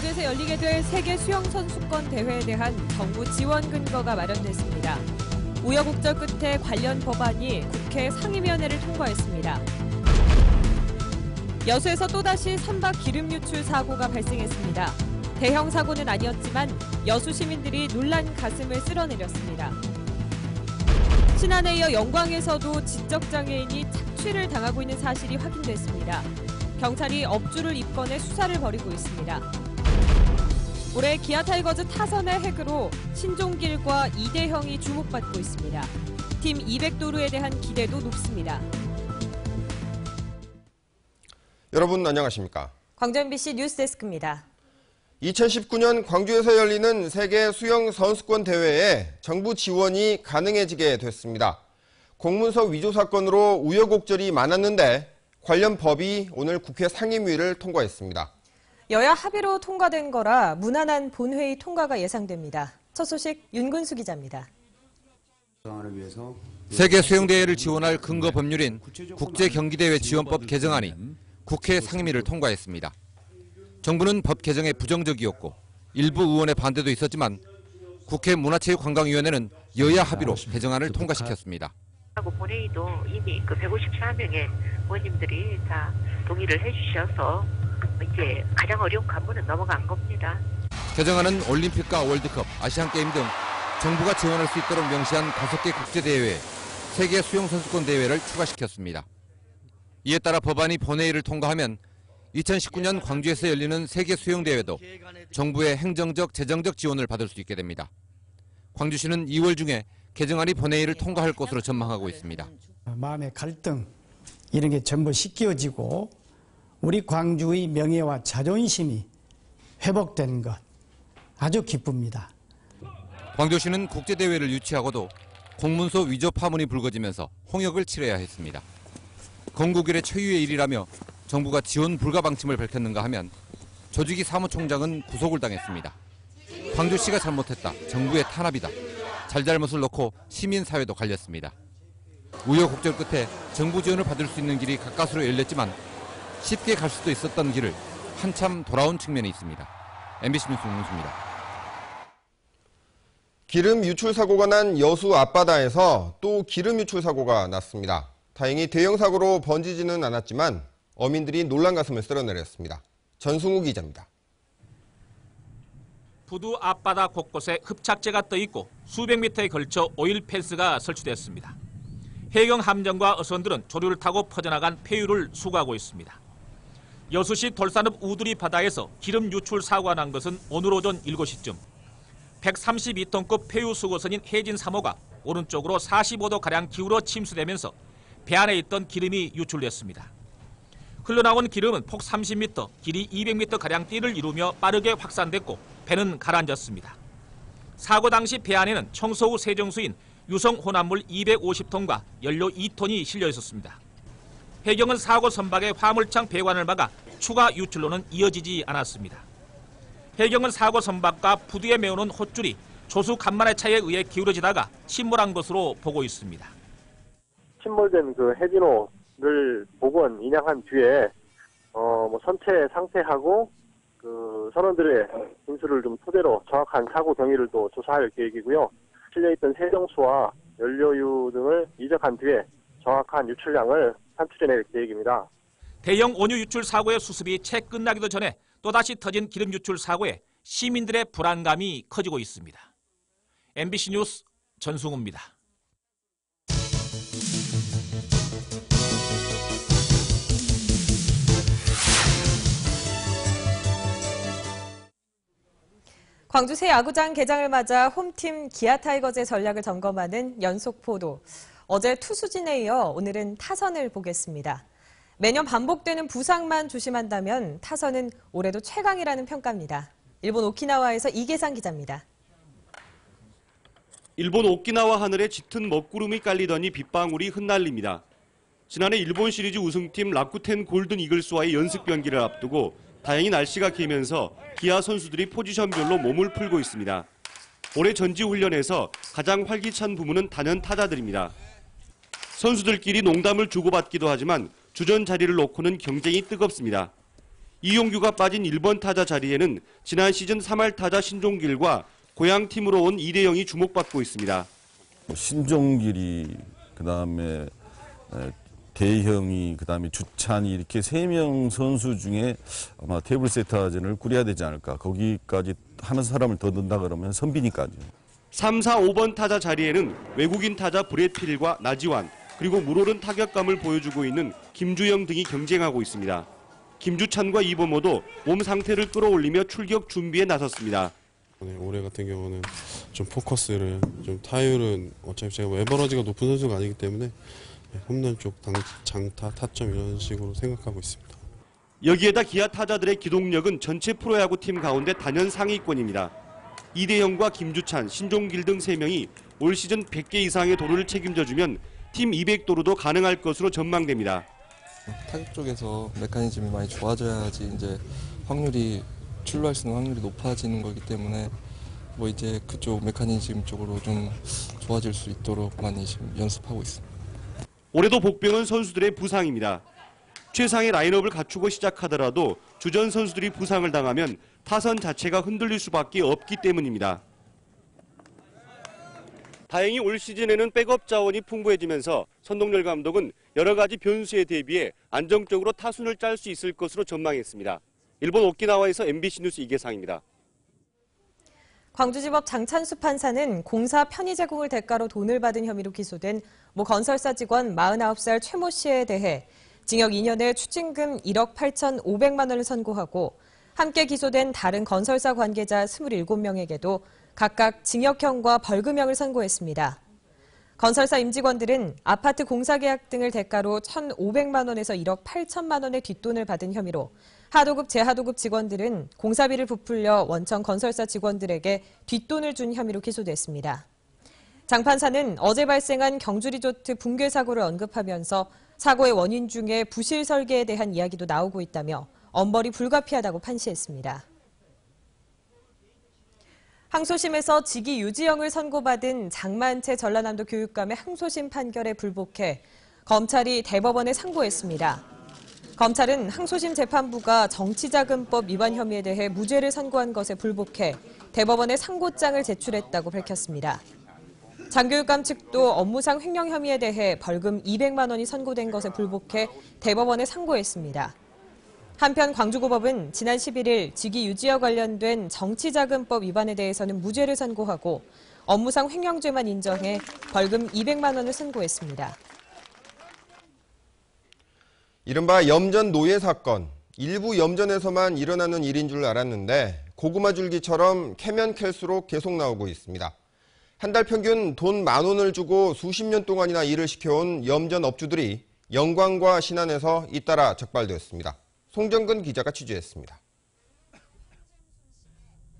광주에서 열리게 될 세계 수영선수권 대회에 대한 정부 지원 근거가 마련됐습니다. 우여곡절 끝에 관련 법안이 국회 상임위원회를 통과했습니다. 여수에서 또다시 선박 기름 유출 사고가 발생했습니다. 대형 사고는 아니었지만 여수 시민들이 놀란 가슴을 쓸어내렸습니다. 신안에 이어 영광에서도 지적장애인이 착취를 당하고 있는 사실이 확인됐습니다. 경찰이 업주를 입건해 수사를 벌이고 있습니다. 올해 기아 타이거즈 타선의 핵으로 신종길과 이대형이 주목받고 있습니다. 팀 200도루에 대한 기대도 높습니다. 여러분 안녕하십니까? 광주 MBC 뉴스데스크입니다. 2019년 광주에서 열리는 세계 수영 선수권 대회에 정부 지원이 가능해지게 됐습니다. 공문서 위조 사건으로 우여곡절이 많았는데 관련 법이 오늘 국회 상임위를 통과했습니다. 여야 합의로 통과된 거라 무난한 본회의 통과가 예상됩니다. 첫 소식 윤근수 기자입니다. 세계 수영대회를 지원할 근거 법률인 국제경기대회 지원법 개정안이 국회 상임위를 통과했습니다. 정부는 법 개정에 부정적이었고 일부 의원의 반대도 있었지만 국회 문화체육관광위원회는 여야 합의로 개정안을 통과시켰습니다. 본회의도 이미 154명의 의원님들이 다 동의를 해주셔서 이제 가장 어려운 관문은 넘어간 겁니다. 개정안은 올림픽과 월드컵, 아시안게임 등 정부가 지원할 수 있도록 명시한 5개 국제대회에 세계 수영선수권 대회를 추가시켰습니다. 이에 따라 법안이 본회의를 통과하면 2019년 광주에서 열리는 세계 수영대회도 정부의 행정적, 재정적 지원을 받을 수 있게 됩니다. 광주시는 2월 중에 개정안이 본회의를 통과할 것으로 전망하고 있습니다. 마음의 갈등 이런 게 전부 씻겨지고 우리 광주의 명예와 자존심이 회복된 것 아주 기쁩니다. 광주시는 국제대회를 유치하고도 공문서 위조 파문이 불거지면서 홍역을 치러야 했습니다. 건국 이래 초유의 일이라며 정부가 지원 불가 방침을 밝혔는가 하면 조직위 사무총장은 구속을 당했습니다. 광주시가 잘못했다, 정부의 탄압이다, 잘잘못을 놓고 시민사회도 갈렸습니다. 우여곡절 끝에 정부 지원을 받을 수 있는 길이 가까스로 열렸지만 쉽게 갈 수도 있었던 길을 한참 돌아온 측면이 있습니다. MBC 뉴스 윤문수입니다. 기름 유출 사고가 난 여수 앞바다에서 또 기름 유출 사고가 났습니다. 다행히 대형 사고로 번지지는 않았지만 어민들이 놀란 가슴을 쓸어내렸습니다. 전승우 기자입니다. 부두 앞바다 곳곳에 흡착제가 떠있고 수백 미터에 걸쳐 오일 펜스가 설치됐습니다. 해경 함정과 어선들은 조류를 타고 퍼져나간 폐유를 수거하고 있습니다. 여수시 돌산읍 우두리 바다에서 기름 유출 사고가 난 것은 오늘 오전 7시쯤 132톤급 폐유 수거선인 해진 3호가 오른쪽으로 45도가량 기울어 침수되면서 배 안에 있던 기름이 유출됐습니다. 흘러나온 기름은 폭 30m, 길이 200m가량 띠를 이루며 빠르게 확산됐고 배는 가라앉았습니다. 사고 당시 배 안에는 청소 후 세정수인 유성 혼합물 250톤과 연료 2톤이 실려 있었습니다. 해경은 사고 선박의 화물창 배관을 막아 추가 유출로는 이어지지 않았습니다. 해경은 사고 선박과 부두에 메어놓은 헛줄이 조수 간만의 차에 의해 기울어지다가 침몰한 것으로 보고 있습니다. 침몰된 그 해진호를 복원, 인양한 뒤에 선체 상태하고 그 선원들의 진술을 좀 토대로 정확한 사고 경위를 또 조사할 계획이고요. 실려있던 세정수와 연료유 등을 이적한 뒤에 정확한 유출량을 산출해낼 계획입니다. 대형 원유 유출 사고의 수습이 채 끝나기도 전에 또다시 터진 기름 유출 사고에 시민들의 불안감이 커지고 있습니다. MBC 뉴스 전승우입니다. 광주 새 야구장 개장을 맞아 홈팀 기아 타이거즈의 전략을 점검하는 연속 보도. 어제 투수진에 이어 오늘은 타선을 보겠습니다. 매년 반복되는 부상만 조심한다면 타선은 올해도 최강이라는 평가입니다. 일본 오키나와에서 이계상 기자입니다. 일본 오키나와 하늘에 짙은 먹구름이 깔리더니 빗방울이 흩날립니다. 지난해 일본 시리즈 우승팀 라쿠텐 골든 이글스와의 연습 경기를 앞두고 다행히 날씨가 개면서 기아 선수들이 포지션별로 몸을 풀고 있습니다. 올해 전지훈련에서 가장 활기찬 부문은 단연 타자들입니다. 선수들끼리 농담을 주고받기도 하지만 주전 자리를 놓고는 경쟁이 뜨겁습니다. 이용규가 빠진 1번 타자 자리에는 지난 시즌 3할 타자 신종길과 고향팀으로 온 이대영이 주목받고 있습니다. 신종길이 그다음에 대형이 그다음에 주찬이 이렇게 3명 선수 중에 아마 테이블 세터전을 꾸려야 되지 않을까. 거기까지 하는 사람을 더 넣는다 그러면 선빈이까지. 3, 4, 5번 타자 자리에는 외국인 타자 브렛필과 나지완 그리고 물오른 타격감을 보여주고 있는 김주영 등이 경쟁하고 있습니다. 김주찬과 이범호도 몸 상태를 끌어올리며 출격 준비에 나섰습니다. 올해 같은 경우는 좀 포커스를 좀 타율은 어차피 제가 에버러지가 높은 선수가 아니기 때문에 홈런 쪽 장타, 타점 이런 식으로 생각하고 있습니다. 여기에다 기아 타자들의 기동력은 전체 프로야구팀 가운데 단연 상위권입니다. 이대영과 김주찬, 신종길 등 3명이 올 시즌 100개 이상의 도루를 책임져주면 팀 200도루도 가능할 것으로 전망됩니다. 타격 쪽에서 메커니즘이 많이 좋아져야지 이제 확률이 출루할 수 있는 확률이 높아지는 거기 때문에 뭐 이제 그쪽 메커니즘 쪽으로 좀 좋아질 수 있도록 많이 지금 연습하고 있습니다. 올해도 복병은 선수들의 부상입니다. 최상의 라인업을 갖추고 시작하더라도 주전 선수들이 부상을 당하면 타선 자체가 흔들릴 수밖에 없기 때문입니다. 다행히 올 시즌에는 백업 자원이 풍부해지면서 선동열 감독은 여러 가지 변수에 대비해 안정적으로 타순을 짤 수 있을 것으로 전망했습니다. 일본 오키나와에서 MBC 뉴스 이계상입니다. 광주지법 장찬수 판사는 공사 편의 제공을 대가로 돈을 받은 혐의로 기소된 모 건설사 직원 49살 최모 씨에 대해 징역 2년에 추징금 1억 8,500만 원을 선고하고 함께 기소된 다른 건설사 관계자 27명에게도 각각 징역형과 벌금형을 선고했습니다. 건설사 임직원들은 아파트 공사계약 등을 대가로 1,500만 원에서 1억 8천만 원의 뒷돈을 받은 혐의로 하도급, 재하도급 직원들은 공사비를 부풀려 원청 건설사 직원들에게 뒷돈을 준 혐의로 기소됐습니다. 장 판사는 어제 발생한 경주리조트 붕괴 사고를 언급하면서 사고의 원인 중에 부실 설계에 대한 이야기도 나오고 있다며 엄벌이 불가피하다고 판시했습니다. 항소심에서 직위 유지형을 선고받은 장만채 전라남도 교육감의 항소심 판결에 불복해 검찰이 대법원에 상고했습니다. 검찰은 항소심 재판부가 정치자금법 위반 혐의에 대해 무죄를 선고한 것에 불복해 대법원에 상고장을 제출했다고 밝혔습니다. 장 교육감 측도 업무상 횡령 혐의에 대해 벌금 200만 원이 선고된 것에 불복해 대법원에 상고했습니다. 한편 광주고법은 지난 11일 직위 유지와 관련된 정치자금법 위반에 대해서는 무죄를 선고하고 업무상 횡령죄만 인정해 벌금 200만 원을 선고했습니다. 이른바 염전 노예 사건, 일부 염전에서만 일어나는 일인 줄 알았는데 고구마 줄기처럼 캐면 캘수록 계속 나오고 있습니다. 한 달 평균 돈 10,000원을 주고 수십 년 동안이나 일을 시켜온 염전 업주들이 영광과 신안에서 잇따라 적발되었습니다. 송정근 기자가 취재했습니다.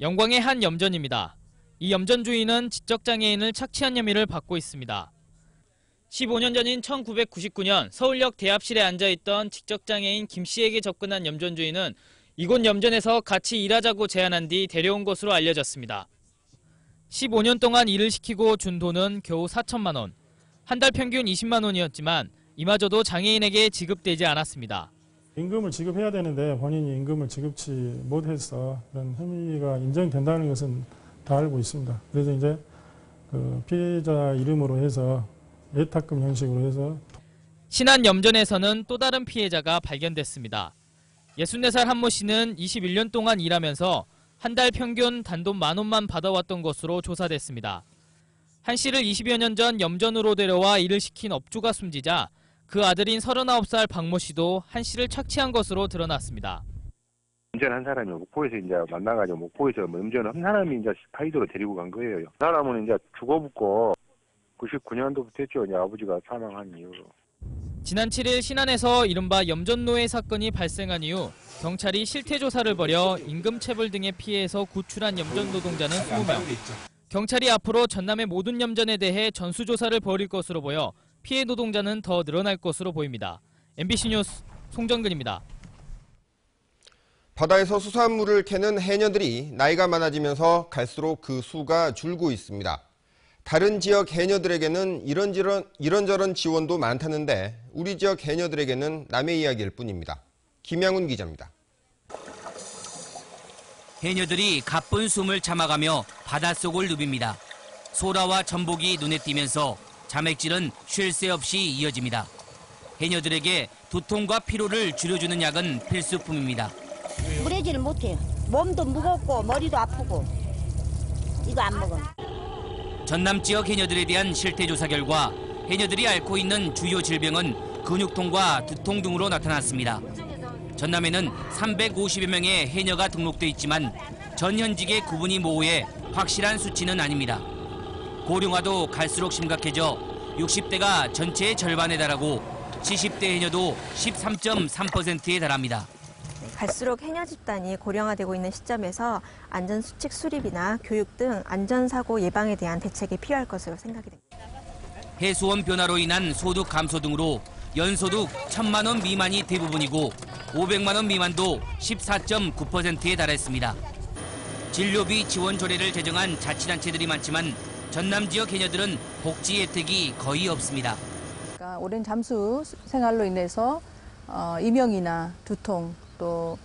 영광의 한 염전입니다. 이 염전 주인은 지적장애인을 착취한 혐의를 받고 있습니다. 15년 전인 1999년 서울역 대합실에 앉아있던 지적장애인 김 씨에게 접근한 염전 주인은 이곳 염전에서 같이 일하자고 제안한 뒤 데려온 것으로 알려졌습니다. 15년 동안 일을 시키고 준 돈은 겨우 4천만 원. 한 달 평균 20만 원이었지만 이마저도 장애인에게 지급되지 않았습니다. 임금을 지급해야 되는데 본인이 임금을 지급치 못해서 그런 혐의가 인정된다는 것은 다 알고 있습니다. 그래서 이제 그 피해자 이름으로 해서 예탁금 형식으로 해서 신안 염전에서는 또 다른 피해자가 발견됐습니다. 64살 한모 씨는 21년 동안 일하면서 한 달 평균 단돈 10,000원만 받아왔던 것으로 조사됐습니다. 한 씨를 20여 년 전 염전으로 데려와 일을 시킨 업주가 숨지자 그 아들인 39살 박모 씨도 한 씨를 착취한 것으로 드러났습니다. 운전한 사람이 목포에서 이제 만나가지고 목포에서 운전한 사람이 이제 파이도로 데리고 간 거예요. 사람은 이제 죽어붙고 99년도부터 했죠. 이제 아버지가 사망한 이후로. 지난 7일 신안에서 이른바 염전노예 사건이 발생한 이후 경찰이 실태조사를 벌여 임금체불 등의 피해에서 구출한 염전 노동자는 20명. 경찰이 앞으로 전남의 모든 염전에 대해 전수조사를 벌일 것으로 보여 피해 노동자는 더 늘어날 것으로 보입니다. MBC 뉴스 송정근입니다. 바다에서 수산물을 캐는 해녀들이 나이가 많아지면서 갈수록 그 수가 줄고 있습니다. 다른 지역 해녀들에게는 이런저런 지원도 많다는데 우리 지역 해녀들에게는 남의 이야기일 뿐입니다. 김양훈 기자입니다. 해녀들이 가쁜 숨을 참아가며 바닷속을 누빕니다. 소라와 전복이 눈에 띄면서 자맥질은 쉴 새 없이 이어집니다. 해녀들에게 두통과 피로를 줄여주는 약은 필수품입니다. 물에지는 못해요. 몸도 무겁고 머리도 아프고 이거 안 먹으면. 전남 지역 해녀들에 대한 실태조사 결과 해녀들이 앓고 있는 주요 질병은 근육통과 두통 등으로 나타났습니다. 전남에는 350여 명의 해녀가 등록돼 있지만 전 현직의 구분이 모호해 확실한 수치는 아닙니다. 고령화도 갈수록 심각해져 60대가 전체의 절반에 달하고 70대 해녀도 13.3%에 달합니다. 갈수록 해녀 집단이 고령화되고 있는 시점에서 안전수칙 수립이나 교육 등 안전사고 예방에 대한 대책이 필요할 것으로 생각이 됩니다. 해수원 변화로 인한 소득 감소 등으로 연소득 1,000만 원 미만이 대부분이고 500만 원 미만도 14.9%에 달했습니다. 진료비 지원 조례를 제정한 자치단체들이 많지만 전남 지역 해녀들은 복지 혜택이 거의 없습니다. 오랜 잠수 생활로 인해서 이명이나 두통 또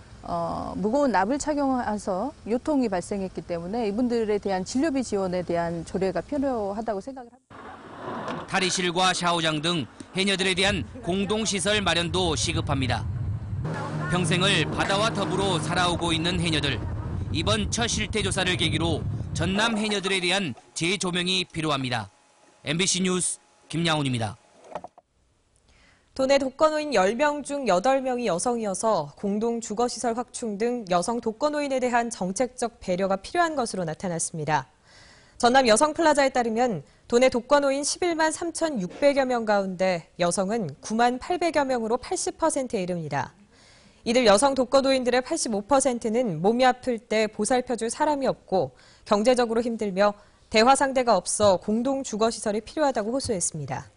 무거운 납을 착용해서 요통이 발생했기 때문에 이분들에 대한 진료비 지원에 대한 조례가 필요하다고 생각을 합니다. 탈의실과 샤워장 등 해녀들에 대한 공동시설 마련도 시급합니다. 평생을 바다와 더불어 살아오고 있는 해녀들. 이번 첫 실태조사를 계기로 전남 해녀들에 대한 재조명이 필요합니다. MBC 뉴스 김양훈입니다. 도내 독거노인 10명 중 8명이 여성이어서 공동 주거시설 확충 등 여성 독거노인에 대한 정책적 배려가 필요한 것으로 나타났습니다. 전남 여성플라자에 따르면 도내 독거노인 11만 3,600여 명 가운데 여성은 9만 800여 명으로 80%에 이릅니다. 이들 여성 독거노인들의 85%는 몸이 아플 때 보살펴줄 사람이 없고 경제적으로 힘들며 대화 상대가 없어 공동 주거시설이 필요하다고 호소했습니다.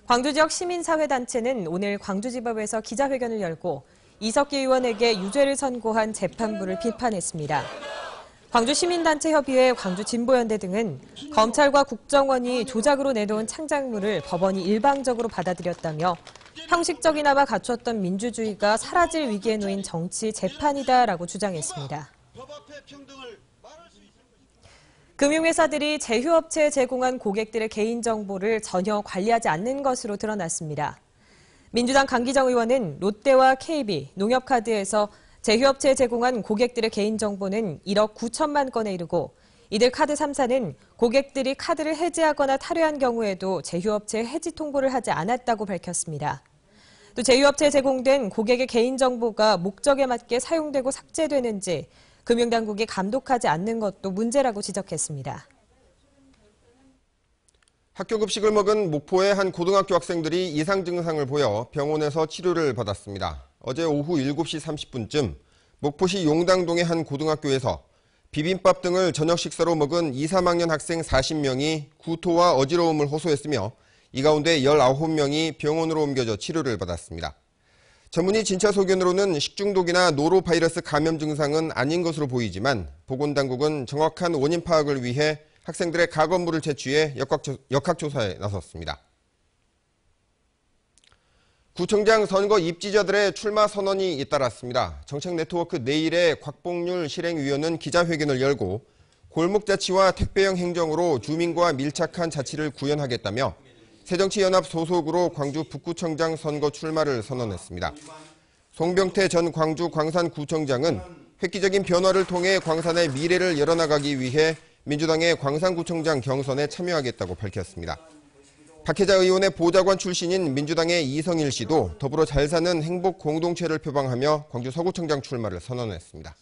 광주 지역 시민사회단체는 오늘 광주지법에서 기자회견을 열고 이석기 의원에게 유죄를 선고한 재판부를 비판했습니다. 광주시민단체협의회, 광주진보연대 등은 검찰과 국정원이 조작으로 내놓은 창작물을 법원이 일방적으로 받아들였다며 형식적이나마 갖췄던 민주주의가 사라질 위기에 놓인 정치 재판이다라고 주장했습니다. 금융회사들이 제휴업체에 제공한 고객들의 개인정보를 전혀 관리하지 않는 것으로 드러났습니다. 민주당 강기정 의원은 롯데와 KB, 농협카드에서 제휴업체에 제공한 고객들의 개인정보는 1억 9천만 건에 이르고 이들 카드 3사는 고객들이 카드를 해지하거나 탈회한 경우에도 제휴업체에 해지 통보를 하지 않았다고 밝혔습니다. 또 제휴업체에 제공된 고객의 개인정보가 목적에 맞게 사용되고 삭제되는지 금융당국이 감독하지 않는 것도 문제라고 지적했습니다. 학교 급식을 먹은 목포의 한 고등학교 학생들이 이상 증상을 보여 병원에서 치료를 받았습니다. 어제 오후 7시 30분쯤 목포시 용당동의 한 고등학교에서 비빔밥 등을 저녁 식사로 먹은 2, 3학년 학생 40명이 구토와 어지러움을 호소했으며 이 가운데 19명이 병원으로 옮겨져 치료를 받았습니다. 전문의 진찰 소견으로는 식중독이나 노로바이러스 감염 증상은 아닌 것으로 보이지만 보건당국은 정확한 원인 파악을 위해 학생들의 가검물을 채취해 역학조사에 나섰습니다. 구청장 선거 입지자들의 출마 선언이 잇따랐습니다. 정책네트워크 내일의 곽봉률 실행위원은 기자회견을 열고 골목자치와 택배형 행정으로 주민과 밀착한 자치를 구현하겠다며 새정치연합 소속으로 광주 북구청장 선거 출마를 선언했습니다. 송병태 전 광주 광산구청장은 획기적인 변화를 통해 광산의 미래를 열어나가기 위해 민주당의 광산구청장 경선에 참여하겠다고 밝혔습니다. 박혜자 의원의 보좌관 출신인 민주당의 이성일 씨도 더불어 잘 사는 행복 공동체를 표방하며 광주 서구청장 출마를 선언했습니다.